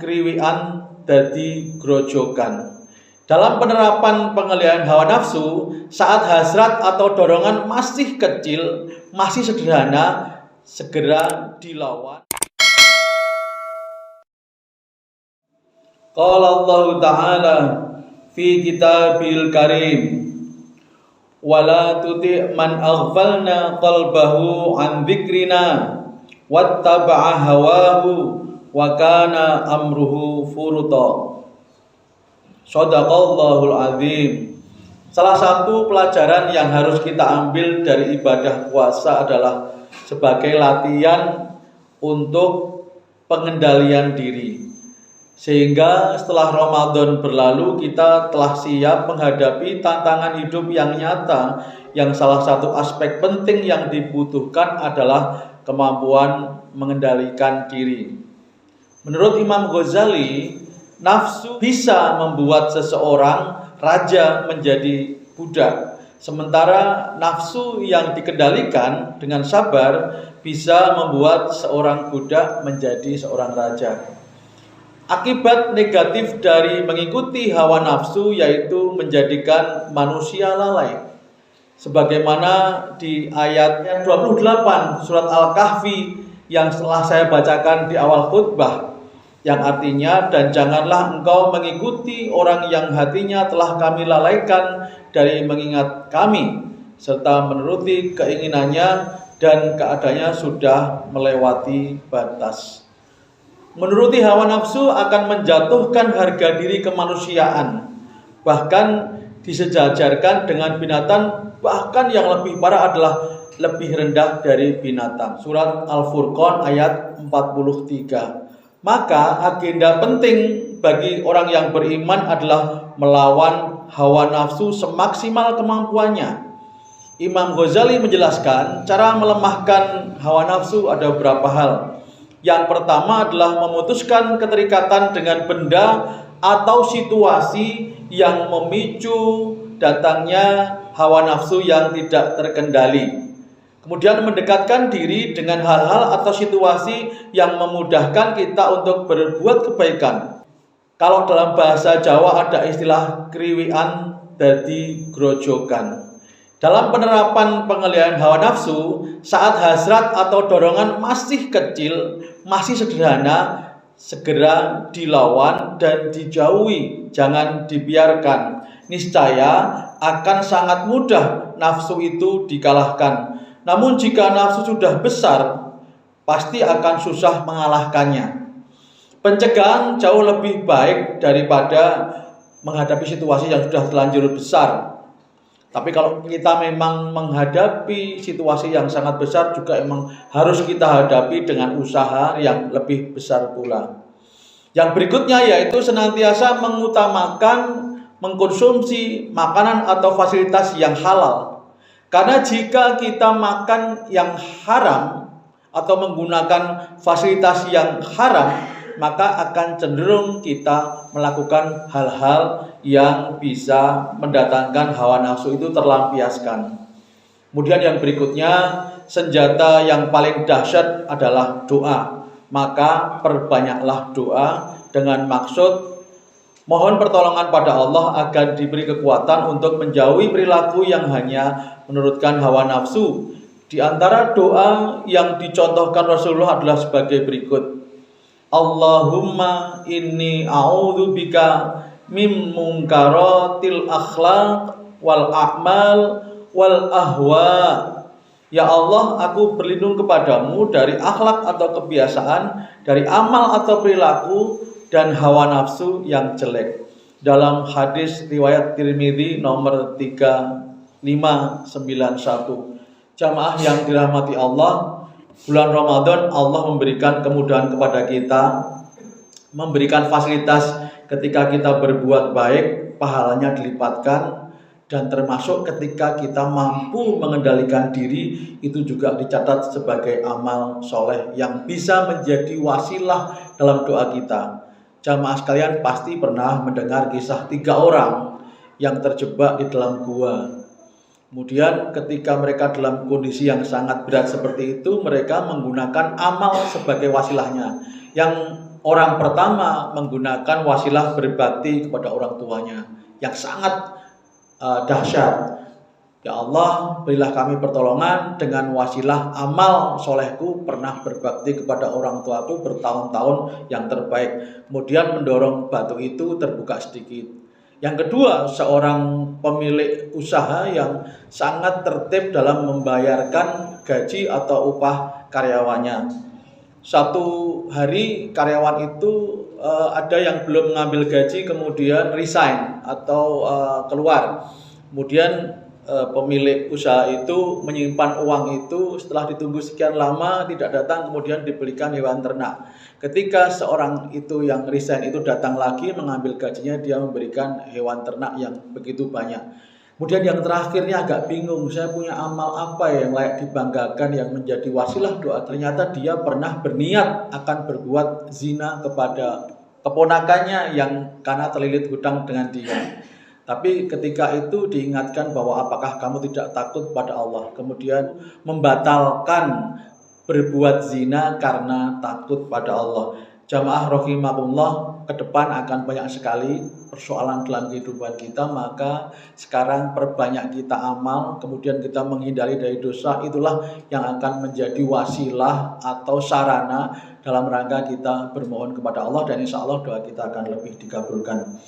kriwian dadi grojokan. Dalam penerapan pengendalian hawa nafsu, saat hasrat atau dorongan masih kecil, masih sederhana, segera dilawan. Qala Allah Ta'ala fi kitabil karim, wala tuti' man aghfalna qalbahu an dzikrina wattaba'a hawahu wa kana amruhu furuta. Shadaqallahul azim. Salah satu pelajaran yang harus kita ambil dari ibadah puasa adalah sebagai latihan untuk pengendalian diri. Sehingga setelah Ramadan berlalu kita telah siap menghadapi tantangan hidup yang nyata, yang salah satu aspek penting yang dibutuhkan adalah kemampuan mengendalikan diri. Menurut Imam Ghazali, nafsu bisa membuat seseorang raja menjadi budak, sementara nafsu yang dikendalikan dengan sabar bisa membuat seorang budak menjadi seorang raja. Akibat negatif dari mengikuti hawa nafsu yaitu menjadikan manusia lalai. Sebagaimana di ayatnya 28 surat Al-Kahfi yang telah saya bacakan di awal khutbah, yang artinya, dan janganlah engkau mengikuti orang yang hatinya telah kami lalaikan dari mengingat kami, serta menuruti keinginannya dan keadaannya sudah melewati batas. Menuruti hawa nafsu akan menjatuhkan harga diri kemanusiaan, bahkan disejajarkan dengan binatang, bahkan yang lebih parah adalah lebih rendah dari binatang. Surat Al-Furqan ayat 43. Maka agenda penting bagi orang yang beriman adalah melawan hawa nafsu semaksimal kemampuannya. Imam Ghazali menjelaskan cara melemahkan hawa nafsu ada beberapa hal. Yang pertama adalah memutuskan keterikatan dengan benda atau situasi yang memicu datangnya hawa nafsu yang tidak terkendali. Kemudian mendekatkan diri dengan hal-hal atau situasi yang memudahkan kita untuk berbuat kebaikan. Kalau dalam bahasa Jawa ada istilah kriwian dadi grojokan. Dalam penerapan pengendalian hawa nafsu, saat hasrat atau dorongan masih kecil, masih sederhana, segera dilawan dan dijauhi, jangan dibiarkan. Niscaya akan sangat mudah nafsu itu dikalahkan. Namun jika nafsu sudah besar, pasti akan susah mengalahkannya. Pencegahan jauh lebih baik daripada menghadapi situasi yang sudah terlanjur besar. Tapi kalau kita memang menghadapi situasi yang sangat besar juga memang harus kita hadapi dengan usaha yang lebih besar pula. Yang berikutnya yaitu senantiasa mengutamakan mengkonsumsi makanan atau fasilitas yang halal. Karena jika kita makan yang haram atau menggunakan fasilitas yang haram, maka akan cenderung kita melakukan hal-hal yang bisa mendatangkan hawa nafsu itu terlampiaskan. Kemudian yang berikutnya, senjata yang paling dahsyat adalah doa. Maka perbanyaklah doa dengan maksud mohon pertolongan pada Allah agar diberi kekuatan untuk menjauhi perilaku yang hanya menurutkan hawa nafsu. Di antara doa yang dicontohkan Rasulullah adalah sebagai berikut. Allahumma inni a'udzubika min munkaratil akhlaq wal a'mal wal ahwa. Ya Allah, aku berlindung kepadamu dari akhlak atau kebiasaan, dari amal atau perilaku, dan hawa nafsu yang jelek. Dalam hadis riwayat Tirmidzi nomor 3591. Jamaah yang dirahmati Allah, bulan Ramadan Allah memberikan kemudahan kepada kita, memberikan fasilitas ketika kita berbuat baik, pahalanya dilipatkan, dan termasuk ketika kita mampu mengendalikan diri, itu juga dicatat sebagai amal soleh yang bisa menjadi wasilah dalam doa kita. Jamaah sekalian pasti pernah mendengar kisah 3 orang yang terjebak di dalam gua. Kemudian ketika mereka dalam kondisi yang sangat berat seperti itu, mereka menggunakan amal sebagai wasilahnya. Yang orang pertama menggunakan wasilah berbakti kepada orang tuanya yang sangat dahsyat. Ya Allah, berilah kami pertolongan dengan wasilah amal solehku pernah berbakti kepada orang tuaku bertahun-tahun yang terbaik. Kemudian mendorong batu itu terbuka sedikit. Yang kedua, seorang pemilik usaha yang sangat tertib dalam membayarkan gaji atau upah karyawannya. Suatu hari karyawan itu ada yang belum mengambil gaji kemudian resign atau keluar. Kemudian pemilik usaha itu menyimpan uang itu, setelah ditunggu sekian lama tidak datang, kemudian dibelikan hewan ternak. Ketika seorang itu yang resign itu datang lagi mengambil gajinya, dia memberikan hewan ternak yang begitu banyak. Kemudian yang terakhirnya agak bingung, saya punya amal apa yang layak dibanggakan yang menjadi wasilah doa. Ternyata dia pernah berniat akan berbuat zina kepada keponakannya yang karena terlilit hutang dengan dia. Tapi ketika itu diingatkan bahwa apakah kamu tidak takut pada Allah, kemudian membatalkan berbuat zina karena takut pada Allah. Jamaah rahimakumullah, ke depan akan banyak sekali persoalan dalam kehidupan kita, maka sekarang perbanyak kita amal, kemudian kita menghindari dari dosa, itulah yang akan menjadi wasilah atau sarana dalam rangka kita bermohon kepada Allah, dan insya Allah doa kita akan lebih dikabulkan.